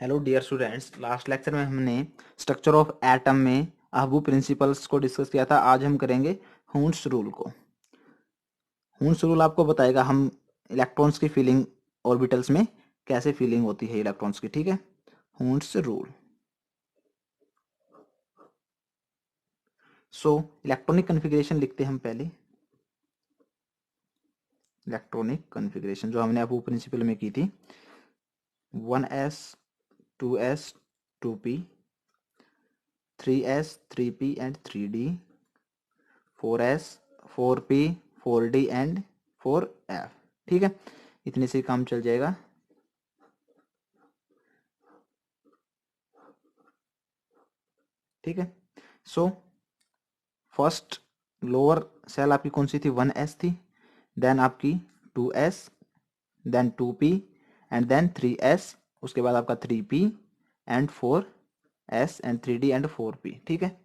Hello dear students, last lecture में हमने structure of atom में अहबू प्रिंसिपल्स को डिस्कस किया था। आज हम करेंगे हुन्स रूल को। हुन्स रूल आपको बताएगा हम इलेक्ट्रॉन्स की फीलिंग ऑर्बिटल्स में कैसे फीलिंग होती है इलेक्ट्रॉन्स की। ठीक है, Hund's rule. So electronic configuration लिखते हैं हम पहले। इलेक्ट्रॉनिक कन्फिग्रेशन जो हमने अहबू प्रिंसिपल में की थी, 1s 2s 2p 3s 3p and 3d 4s 4p 4d and 4f। ठीक है, इतने से काम चल जाएगा। ठीक है, सो फर्स्ट लोअर सेल आपकी कौन सी थी, 1s थी, देन आपकी 2s, then 2p and then 3s, उसके बाद आपका 3p and 4s and 3d and 4p। ठीक है,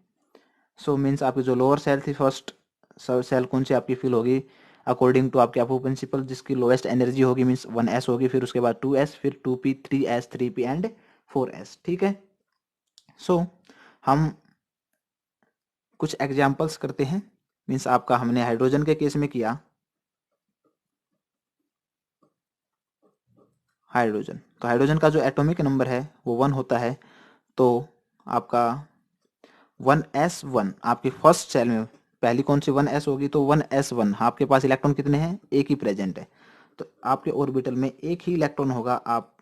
सो मीन्स आपकी जो लोअर सेल थी, फर्स्ट सेल कौन सी आपकी फिल होगी अकॉर्डिंग टू आपके अहबू प्रिंसिपल, जिसकी लोएस्ट एनर्जी होगी, मीन्स 1s होगी, फिर उसके बाद 2s, फिर 2p 3s 3p and 4s। ठीक है, सो हम कुछ एग्जाम्पल्स करते हैं। मीन्स आपका हमने हाइड्रोजन के केस में किया, हाइड्रोजन, तो हाइड्रोजन का जो एटॉमिक नंबर है वो 1 होता है। तो आपका 1s1 आपकी फर्स्ट सेल में पहली कौन सी 1s होगी, तो 1s1 आपके पास इलेक्ट्रॉन कितने हैं, एक ही प्रेजेंट है, तो आपके ऑर्बिटल में एक ही इलेक्ट्रॉन होगा। आप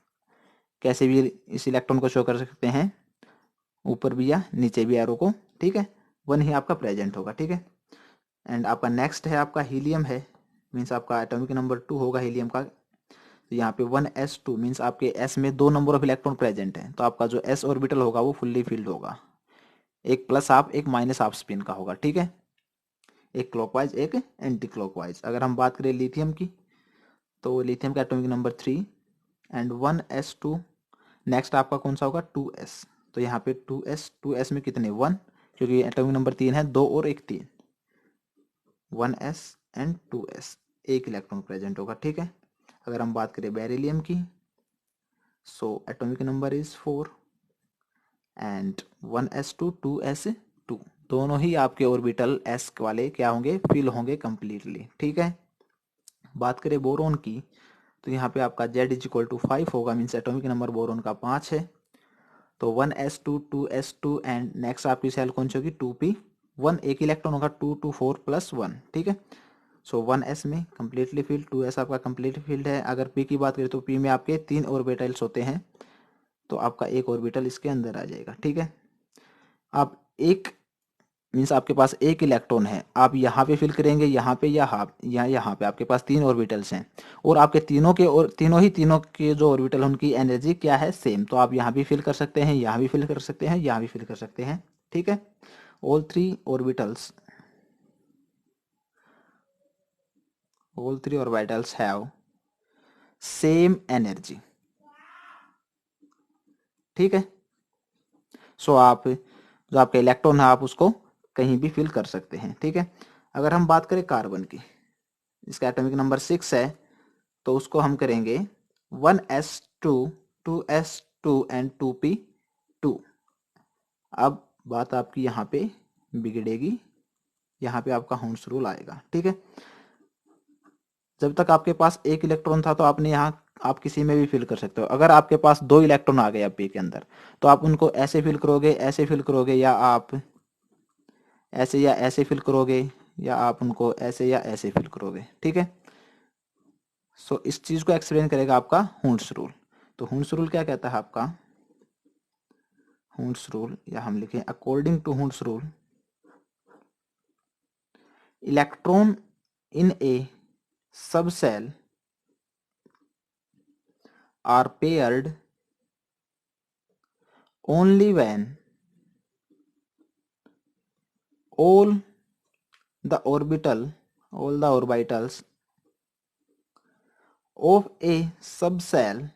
कैसे भी इस इलेक्ट्रॉन को शो कर सकते हैं, ऊपर भी या नीचे भी एरो को। ठीक है, 1 ही आपका प्रेजेंट होगा। ठीक है, एंड आपका नेक्स्ट है आपका हीलियम है, मीन्स आपका एटॉमिक नंबर 2 होगा हीलियम का। तो यहाँ पे 1s2 मीन्स आपके s में 2 नंबर ऑफ इलेक्ट्रॉन प्रेजेंट है, तो आपका जो s ऑर्बिटल होगा वो फुल्ली फिल्ड होगा, एक प्लस हाफ एक माइनस हाफ स्पिन का होगा। ठीक है, एक क्लॉकवाइज एक एंटी क्लॉकवाइज। अगर हम बात करें लिथियम की, तो लिथियम का atomic number 3 and 1s2। Next आपका कौन सा होगा, 2s, तो यहाँ पे 2s में कितने 1, क्योंकि एटॉमिक नंबर 3 है, 2 और एक 3, 1s एंड 2s, एक इलेक्ट्रॉन प्रेजेंट होगा। ठीक है, अगर हम बात करें बेरिलियम की, so atomic number is 4 and 1s2 2s2, दोनों ही आपके ऑर्बिटल s वाले क्या होंगे, फिल होंगे कंप्लीटली। ठीक है, बात करें बोरोन की, तो यहाँ पे आपका Z इज इक्वल टू 5 होगा, मीन्स एटॉमिक नंबर बोरोन का 5 है। तो 1s2 2s2 एंड नेक्स्ट आपकी सेल कौन सी होगी, 2p 1, एक इलेक्ट्रॉन होगा, 2 2 4 प्लस 1। ठीक है, सो 1s में कंप्लीटली फील्ड, 2s आपका कंप्लीटली फील्ड है। अगर p की बात करें तो p में आपके 3 ऑर्बिटल्स होते हैं, तो आपका एक ऑर्बिटल इसके अंदर आ जाएगा। ठीक है, आप एक मीन्स आपके पास एक इलेक्ट्रॉन है, आप यहाँ पे फिल करेंगे, यहाँ पे या यहाँ पे आपके पास 3 ऑर्बिटल्स हैं, और आपके तीनों के और तीनों के जो ऑर्बिटल है उनकी एनर्जी क्या है, सेम। तो आप यहाँ भी फिल कर सकते हैं, यहाँ भी फिल कर सकते हैं, यहाँ भी फिल कर सकते हैं। ठीक है, all three orbitals have same energy. ठीक है, सो आप जो आपका इलेक्ट्रॉन है आप उसको कहीं भी फिल कर सकते हैं। ठीक है, अगर हम बात करें कार्बन की, इसका एटॉमिक नंबर 6 है, तो उसको हम करेंगे 1s2 2s2 एंड 2p2। अब बात आपकी यहाँ पे बिगड़ेगी, यहाँ पे आपका हुन्स रूल आएगा। ठीक है, जब तक आपके पास एक इलेक्ट्रॉन था तो आपने यहाँ आप किसी में भी फिल कर सकते हो। अगर आपके पास 2 इलेक्ट्रॉन आ गए अब p के अंदर, तो आप उनको ऐसे फिल करोगे, ऐसे फिल करोगे, या आप ऐसे या ऐसे फिल करोगे, या आप उनको ऐसे या ऐसे फिल करोगे। ठीक है, सो इस चीज को एक्सप्लेन करेगा आपका हुन्स रूल। तो हुन्स रूल क्या कहता है आपका, हुन्स रूल, या हम लिखें according to Hund's rule, electron in a subshell are paired only when all the orbitals of a subcell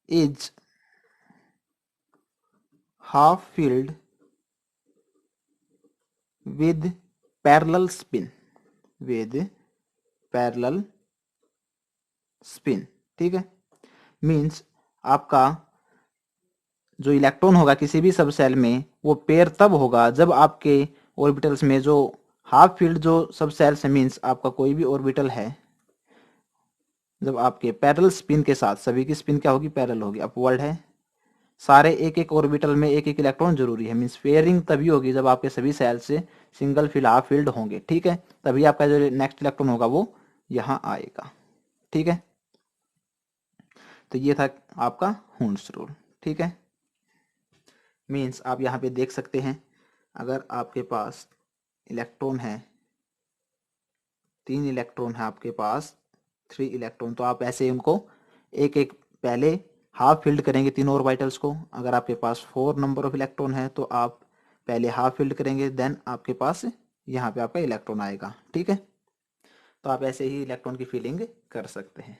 is half filled with parallel spin, with parallel spin। ठीक है, means आपका जो electron होगा किसी भी सब सेल में वो पेयर तब होगा जब आपके ऑर्बिटल्स में जो हाफ फील्ड जो सब सेल्स मीन्स आपका कोई भी ऑर्बिटल है, जब आपके पैरेलल स्पिन के साथ, सभी की स्पिन क्या होगी, पैरेलल होगी, अपवर्ड है, सारे एक एक ऑर्बिटल में एक एक इलेक्ट्रॉन जरूरी है, मीन्स पेयरिंग तभी होगी जब आपके सभी सेल से सिंगल फील्ड हाफ फील्ड होंगे, ठीक है, तभी आपका जो नेक्स्ट इलेक्ट्रॉन होगा वो यहाँ आएगा, ठीक है। तो ये था आपका हुंड्स रूल, ठीक है। मीन्स आप यहाँ पे देख सकते हैं, अगर आपके पास इलेक्ट्रॉन है, 3 इलेक्ट्रॉन है आपके पास, 3 इलेक्ट्रॉन, तो आप ऐसे उनको एक एक पहले हाफ फिल्ड करेंगे तीनों ऑर्बिटल्स को। अगर आपके पास 4 नंबर ऑफ इलेक्ट्रॉन है तो आप पहले हाफ फिल्ड करेंगे, देन आपके पास यहाँ पे आपका इलेक्ट्रॉन आएगा, ठीक है। तो आप ऐसे ही इलेक्ट्रॉन की फिलिंग कर सकते हैं।